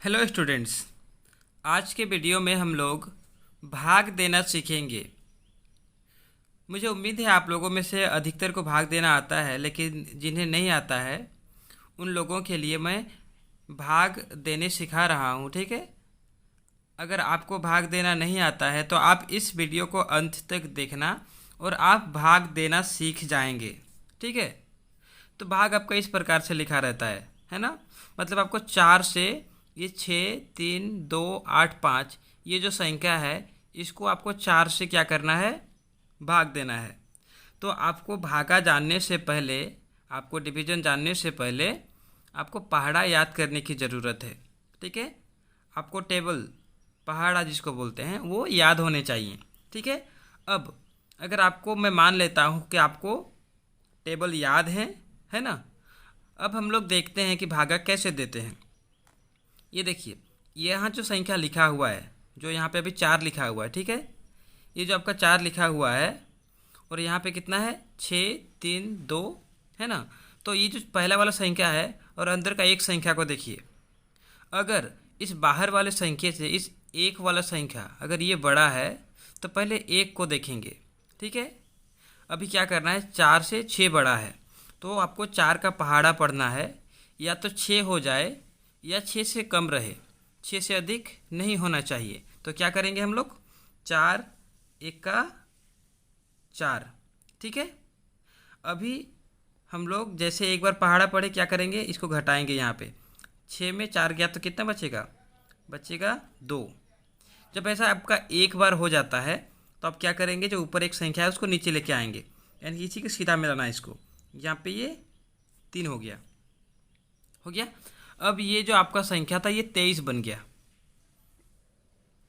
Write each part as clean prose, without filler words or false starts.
Hello students. आज के video में हम लोग भाग देना सीखेंगे। मुझे उम्मीद है आप लोगों में से अधिकतर को भाग देना आता है, लेकिन जिन्हें नहीं आता है उन लोगों के लिए मैं भाग देने सिखा रहा हूँ। ठीक है, अगर आपको भाग देना नहीं आता है तो आप इस वीडियो को अंत तक देखना और आप भाग देना सीख जाएंगे। ठीक है, तो भाग आपका इस प्रकार से लिखा रहता है ना। मतलब आपको चार से ये 6, 3, 2, 8, 5 ये जो संख्या है इसको आपको चार से क्या करना है, भाग देना है। तो आपको भागा जानने से पहले, आपको डिवीज़न जानने से पहले आपको पहाड़ा याद करने की ज़रूरत है। ठीक है, आपको टेबल पहाड़ा जिसको बोलते हैं वो याद होने चाहिए। ठीक है, अब अगर आपको मैं मान लेता हूँ कि आपको टेबल याद है ना। अब हम लोग देखते हैं कि भागा कैसे देते हैं। ये देखिए, यहाँ जो संख्या लिखा हुआ है, जो यहाँ पे अभी 4 लिखा हुआ है, ठीक है, ये जो आपका 4 लिखा हुआ है और यहाँ पे कितना है 6, 3, 2 है ना। तो ये जो पहला वाला संख्या है और अंदर का एक संख्या को देखिए। अगर इस बाहर वाले संख्या से इस एक वाला संख्या अगर ये बड़ा है तो पहले एक को देखेंगे। ठीक है, अभी क्या करना है, 4 से 6 बड़ा है तो आपको 4 का पहाड़ा पढ़ना है। या तो 6 हो जाए या 6 से कम रहे, 6 से अधिक नहीं होना चाहिए। तो क्या करेंगे हम लोग, 4 एका 4। ठीक है, अभी हम लोग जैसे एक बार पहाड़ा पढ़े क्या करेंगे, इसको घटाएंगे। यहाँ पे 6 में 4 गया तो कितना बचेगा, बचेगा 2। जब ऐसा आपका एक बार हो जाता है तो आप क्या करेंगे, जो ऊपर एक संख्या है उसको नीचे लेके आएंगे, यानी इसी के सीधा मिलाना है इसको। यहाँ पे ये 3 हो गया, हो गया। अब ये जो आपका संख्या था ये 23 बन गया।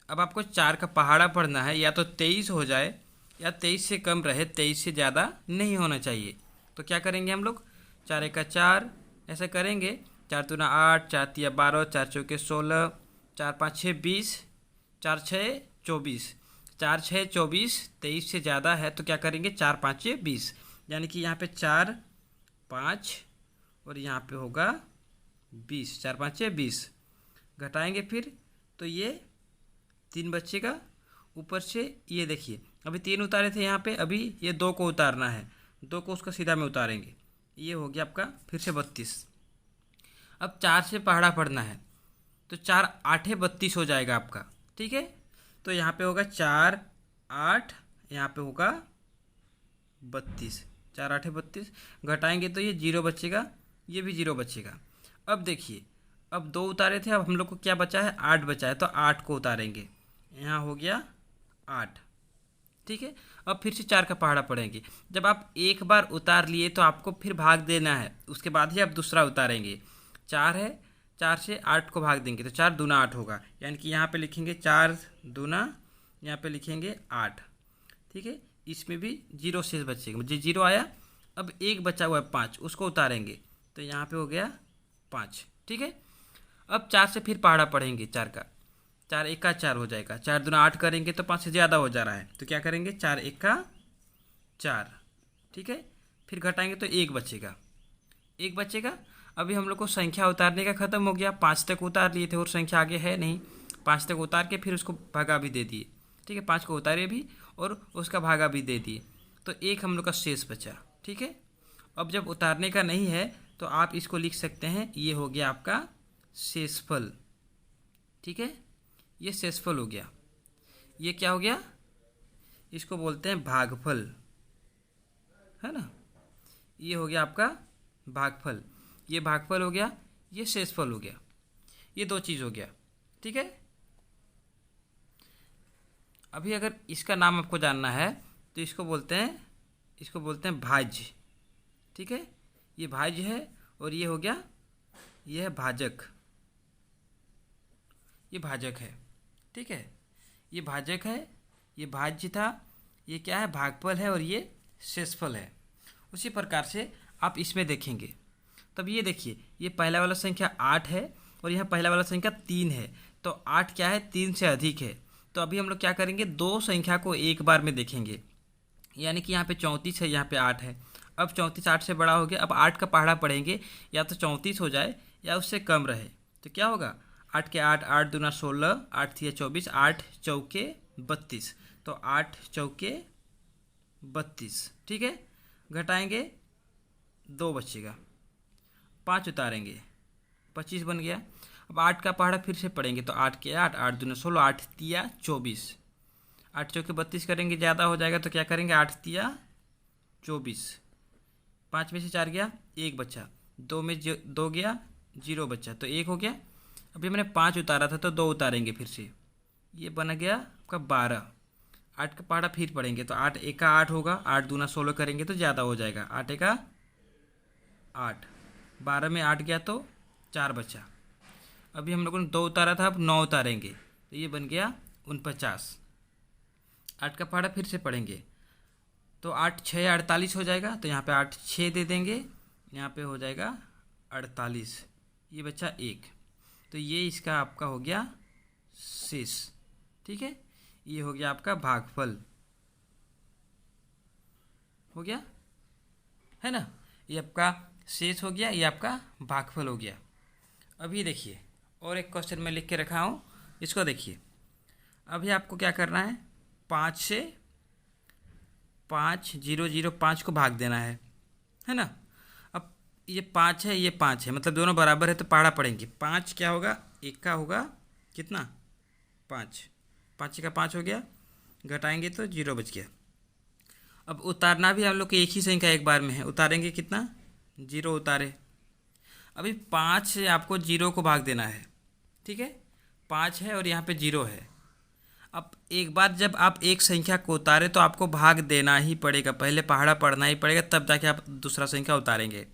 अब आपको 4 का पहाड़ा पढ़ना है, या तो 23 हो जाए या 23 से कम रहे, 23 से ज़्यादा नहीं होना चाहिए। तो क्या करेंगे हम लोग, 4 एका 4 ऐसे करेंगे। 4 दूना 8, 4 तिया 12, 4 चौके 16, 4 5 6 20, 4 6 24, 4 6 24, 23 से ज़्यादा है तो क्या करेंगे, 4 5 20, यानी कि यहाँ पे 4 5 और यहाँ पे होगा 20, 4 5 20। घटाएंगे फिर तो ये 3 बचेगा। ऊपर से ये देखिए, अभी 3 उतारे थे यहाँ पे, अभी ये 2 को उतारना है, 2 को उसका सीधा में उतारेंगे। ये हो गया आपका फिर से 32। अब 4 से पहाड़ा पढ़ना है तो 4 8 32 हो जाएगा आपका। ठीक है, तो यहाँ पे होगा 4 8, यहाँ पे होगा 32, 4 8 32। घटाएंगे तो ये 0 बचेगा, ये भी 0 बचेगा। अब देखिए, अब 2 उतारे थे, अब हम लोग को क्या बचा है, 8 बचा है, तो 8 को उतारेंगे, यहाँ हो गया 8। ठीक है, अब फिर से 4 का पहाड़ा पढ़ेंगे। जब आप एक बार उतार लिए तो आपको फिर भाग देना है, उसके बाद ही आप दूसरा उतारेंगे। 4 है, 4 से 8 को भाग देंगे तो 4 दूना 8 होगा, यानी कि यहाँ पे लिखेंगे 4 दूना, यहाँ पे लिखेंगे 8। ठीक है, इसमें भी 0 शेष बचेगा, मुझे 0 आया। अब एक बचा हुआ है 5, उसको उतारेंगे तो यहाँ पे हो गया 5। ठीक है, अब 4 से फिर पहाड़ा पढ़ेंगे, 4 का 4 एका 4 हो जाएगा। 4 दूना 8 करेंगे तो 5 से ज़्यादा हो जा रहा है, तो क्या करेंगे, 4 एका 4। ठीक है, फिर घटाएंगे तो 1 बचेगा, 1 बचेगा। अभी हम लोग को संख्या उतारने का ख़त्म हो गया, 5 तक उतार लिए थे और संख्या आगे है नहीं। 5 तक उतार के फिर उसको भागा भी दे दिए। ठीक है, 5 को उतारे भी और उसका भागा भी दे दिए, तो एक हम लोग का शेष बचा। ठीक है, अब जब उतारने का नहीं है तो आप इसको लिख सकते हैं, ये हो गया आपका शेषफल। ठीक है, ये शेषफल हो गया। ये क्या हो गया, इसको बोलते हैं भागफल, है ना। ये हो गया आपका भागफल, ये भागफल हो गया, ये शेषफल हो गया, ये 2 चीज़ हो गया। ठीक है, अभी अगर इसका नाम आपको जानना है तो इसको बोलते हैं भाज्य। ठीक है, ये भाज्य है और ये हो गया, ये है भाजक, ये भाजक है। ठीक है, ये भाजक है, ये भाज्य था, ये क्या है, भागफल है, और ये शेषफल है। उसी प्रकार से आप इसमें देखेंगे। तब ये देखिए, ये पहला वाला संख्या 8 है और यहाँ पहला वाला संख्या 3 है, तो 8 क्या है, 3 से अधिक है। तो अभी हम लोग क्या करेंगे, 2 संख्या को एक बार में देखेंगे, यानी कि यहाँ पे 34 है, यहाँ पे 8 है। अब 34 8 से बड़ा हो गया, अब 8 का पहाड़ा पढ़ेंगे, या तो 34 हो जाए या उससे कम रहे, तो क्या होगा, 8 के 8, 8 दूना 16, 8 थिया 24, 8 चौके 32, तो 8 चौके 32, ठीक है। घटाएंगे 2 बचेगा, 5 उतारेंगे 25 बन गया। अब 8 का पहाड़ा फिर से पढ़ेंगे, तो 8 के 8, 8 दूना 16, 8 तिया 24, 8 चौके 32 करेंगे, ज़्यादा हो जाएगा तो क्या करेंगे, 8 तिया 24, 5 में से 4 गया, 1 बचा, 2 में 2 गया, 0 बचा, तो 1 हो गया। अभी मैंने 5 उतारा था तो 2 उतारेंगे फिर से, ये बन गया आपका 12। 8 का पहाड़ा फिर पढ़ेंगे, तो 8 एका 8 होगा, 8 दूना 16 करेंगे तो ज़्यादा हो जाएगा, 8 एका 8, 12 में 8 गया तो 4 बचा। अभी हम लोगों ने 2 उतारा था, अब 9 उतारेंगे, तो ये बन गया 49। 8 का पहाड़ा फिर से पढ़ेंगे, तो 8 6 48 हो जाएगा, तो यहाँ पे 8 6 दे देंगे, यहाँ पे हो जाएगा 48, ये बचा 1, तो ये इसका आपका हो गया शेष, ठीक है। ये हो गया आपका भागफल, हो गया है ना, ये आपका शेष हो गया, ये आपका भागफल हो गया। अभी देखिए और एक क्वेश्चन मैं लिख के रखा हूँ, इसको देखिए। अभी आपको क्या करना है, 5 से 5 0 0 5 को भाग देना है ना। अब ये 5 है, ये 5 है, मतलब दोनों बराबर है, तो पहाड़ा पढ़ेंगे। 5 क्या होगा, 1 का होगा कितना 5, 5 का 5 हो गया, घटाएंगे तो 0 बच गया। अब उतारना भी हम लोग के एक ही संख्या एक बार में है, उतारेंगे कितना, 0 उतारे। अभी 5 से आपको 0 को भाग देना है, ठीक है। 5 है और यहाँ पे 0 है। अब एक बार जब आप एक संख्या को उतारे तो आपको भाग देना ही पड़ेगा, पहले पहाड़ा पढ़ना ही पड़ेगा, तब जाके आप दूसरा संख्या उतारेंगे।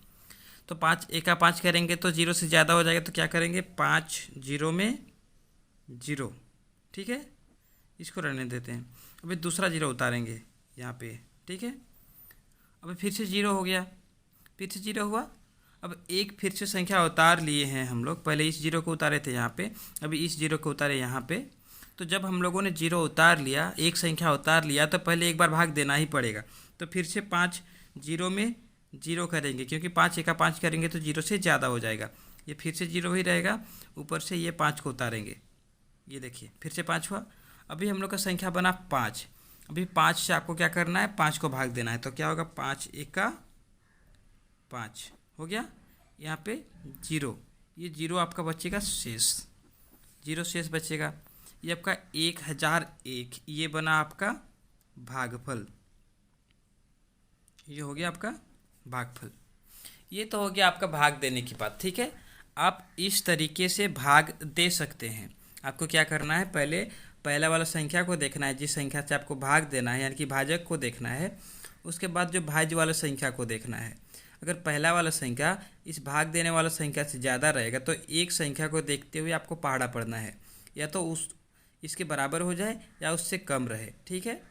तो 5 एका 5 करेंगे तो 0 से ज़्यादा हो जाएगा, तो क्या करेंगे, 5 0 में 0, ठीक है, इसको रहने देते हैं। अभी दूसरा 0 उतारेंगे यहाँ पे, ठीक है। अभी फिर से 0 हो गया, फिर से 0 हुआ। अब एक फिर से संख्या उतार लिए हैं हम लोग, पहले इस 0 को उतारे थे यहाँ पे, अभी इस 0 को उतारे यहाँ पे। तो जब हम लोगों ने 0 उतार लिया, एक संख्या उतार लिया, तो पहले एक बार भाग देना ही पड़ेगा। तो फिर से 5 0 में 0 करेंगे, क्योंकि 5 एका 5 करेंगे तो 0 से ज़्यादा हो जाएगा, ये फिर से 0 ही रहेगा। ऊपर से ये 5 को उतारेंगे, ये देखिए फिर से 5 हुआ। अभी हम लोग का संख्या बना 5। अभी 5 से आपको क्या करना है, 5 को भाग देना है, तो क्या होगा, 5 एका 5 हो गया, यहाँ पे 0, ये 0 आपका बचेगा शेष, 0 शेष बचेगा। ये आपका 1001, ये बना आपका भागफल, ये हो गया आपका भागफल। ये तो हो गया आपका भाग देने की बात, ठीक है। आप इस तरीके से भाग दे सकते हैं। आपको क्या करना है, पहले पहला वाला संख्या को देखना है, जिस संख्या से आपको भाग देना है, यानी कि भाजक को देखना है। उसके बाद जो भाज्य वाला संख्या को देखना है। अगर पहला वाला संख्या इस भाग देने वाला संख्या से ज़्यादा रहेगा तो एक संख्या को देखते हुए आपको पहाड़ा पढ़ना है, या तो इसके बराबर हो जाए या उससे कम रहे, ठीक है।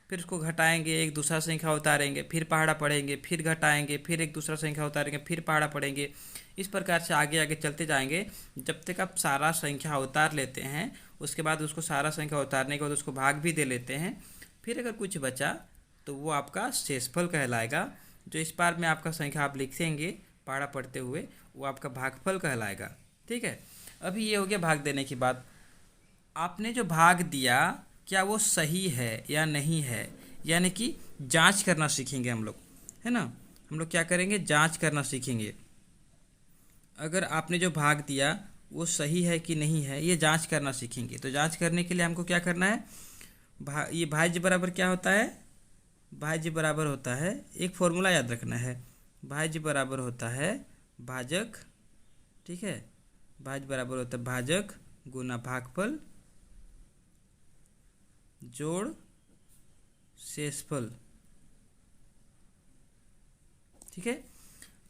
फिर उसको घटाएंगे, एक दूसरा संख्या उतारेंगे, फिर पहाड़ा पढ़ेंगे, फिर घटाएंगे, फिर एक दूसरा संख्या उतारेंगे, फिर पहाड़ा पढ़ेंगे। इस प्रकार से आगे आगे चलते जाएंगे, जब तक आप सारा संख्या उतार लेते हैं। उसके बाद उसको सारा संख्या उतारने के बाद उसको भाग भी दे लेते हैं। फिर अगर कुछ बचा तो वो आपका शेषफल कहलाएगा। जो इस बार में आपका संख्या आप लिखेंगे पहाड़ा पढ़ते हुए, वो आपका भागफल कहलाएगा, ठीक है। अभी ये हो गया भाग देने की बात। आपने जो भाग दिया क्या वो सही है या नहीं है, यानी कि जांच करना सीखेंगे हम लोग, है ना। हम लोग क्या करेंगे, जांच करना सीखेंगे। अगर आपने जो भाग दिया वो सही है कि नहीं है, ये जांच करना सीखेंगे। तो जांच करने के लिए हमको क्या करना है, ये भाज्य बराबर क्या होता है, भाज्य बराबर होता है, एक फॉर्मूला याद रखना है, भाज्य बराबर होता है भाजक, ठीक है। भाज्य बराबर होता है भाजक गुना भागफल जोड़ शेषफल, ठीक है।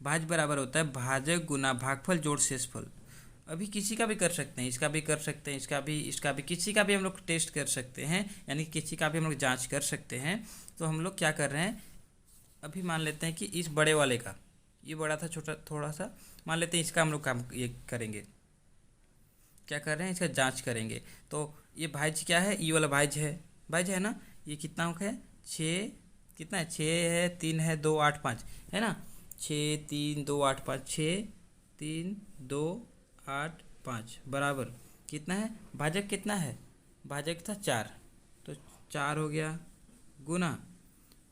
भाज्य बराबर होता है भाजक गुना भागफल जोड़ शेषफल। अभी किसी का भी कर सकते हैं, इसका भी कर सकते हैं, इसका भी किसी का भी हम लोग टेस्ट कर सकते हैं, यानी किसी का भी हम लोग जांच कर सकते हैं। तो हम लोग क्या कर रहे हैं, अभी मान लेते हैं कि इस बड़े वाले का, ये बड़ा था छोटा थोड़ा सा, मान लेते हैं इसका हम लोग काम ये करेंगे, क्या कर रहे हैं, इसका जांच करेंगे। तो ये भाज्य क्या है, ये वाला भाज्य है ना। ये कितना है, 6, कितना है, 6 है, 3 है, 2 8 5 है ना। 6 3 2 8 5, 6 3 2 8 5 बराबर कितना है, भाजक कितना है, भाजक था 4, तो 4 हो गया, गुना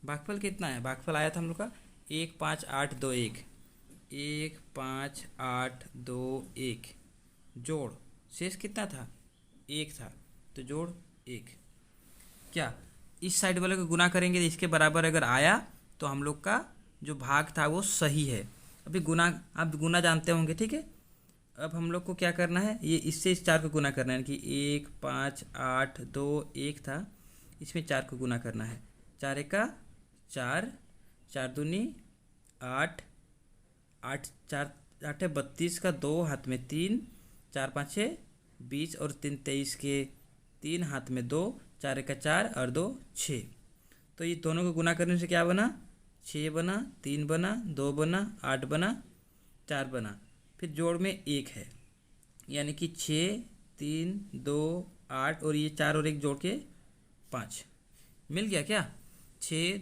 भागफल कितना है, भागफल आया था हम लोग का 1 5 8 2 1, 1 5 8 2 1, जोड़ शेष कितना था, 1 था, तो जोड़ 1। क्या इस साइड वाले को गुना करेंगे तो इसके बराबर अगर आया तो हम लोग का जो भाग था वो सही है। अभी गुना, आप गुना जानते होंगे, ठीक है। अब हम लोग को क्या करना है, ये इससे इस 4 को गुना करना है कि 1 5 8 2 1 था, इसमें 4 को गुना करना है, 4 एका 4, 4 दूनी 8, 8 4 8 है 32 का 2 हाथ में 3, 4 5 है 20 और 3 23 के 3 हाथ में 2, 4 एका 4 और 2 6। तो ये दोनों को गुना करने से क्या बना, 6 बना, 3 बना, 2 बना, 8 बना, 4 बना, फिर जोड़ में 1 है, यानी कि 6 3 2 8 और ये 4 और 1 जोड़ के 5 मिल गया क्या, 6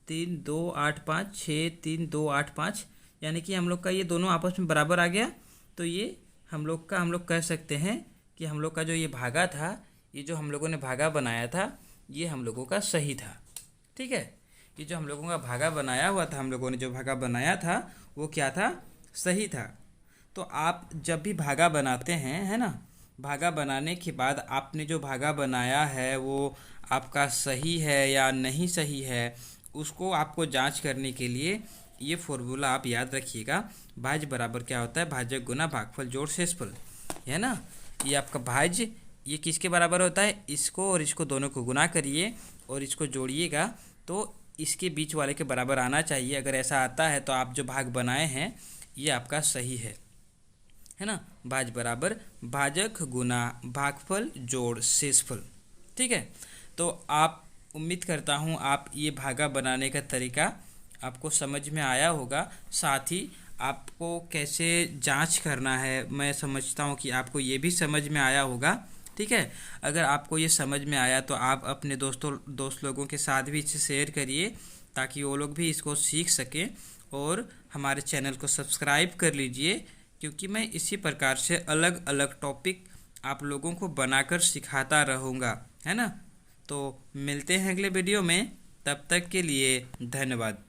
3 2 8 5, 6 3 2 8 5, यानी कि हम लोग का ये दोनों आपस में बराबर आ गया। तो ये हम लोग कह सकते हैं कि हम लोग का जो ये भागा था, ये जो हम लोगों ने भागा बनाया था, ये हम लोगों का सही था, ठीक है। ये जो हम लोगों का भागा बनाया हुआ था, हम लोगों ने जो भागा बनाया था वो क्या था, सही था। तो आप जब भी भागा बनाते हैं, है ना, भागा बनाने के बाद आपने जो भागा बनाया है वो आपका सही है या नहीं सही है, उसको आपको जांच करने के लिए ये फॉर्मूला आप याद रखिएगा। भाज्य बराबर क्या होता है, भाजक गुना भागफल जोड़ शेषफल, है ना। ये आपका भाज्य ये किसके बराबर होता है, इसको और इसको दोनों को गुना करिए और इसको जोड़िएगा तो इसके बीच वाले के बराबर आना चाहिए। अगर ऐसा आता है तो आप जो भाग बनाए हैं ये आपका सही है ना। भाज्य बराबर भाजक गुना भागफल जोड़ शेषफल, ठीक है। तो आप उम्मीद करता हूँ आप ये भागा बनाने का तरीका आपको समझ में आया होगा। साथ ही आपको कैसे जांच करना है, मैं समझता हूँ कि आपको ये भी समझ में आया होगा, ठीक है। अगर आपको ये समझ में आया तो आप अपने दोस्त लोगों के साथ भी इसे शेयर करिए ताकि वो लोग भी इसको सीख सकें, और हमारे चैनल को सब्सक्राइब कर लीजिए क्योंकि मैं इसी प्रकार से अलग अलग टॉपिक आप लोगों को बनाकर सिखाता रहूँगा, है ना। तो मिलते हैं अगले वीडियो में, तब तक के लिए धन्यवाद।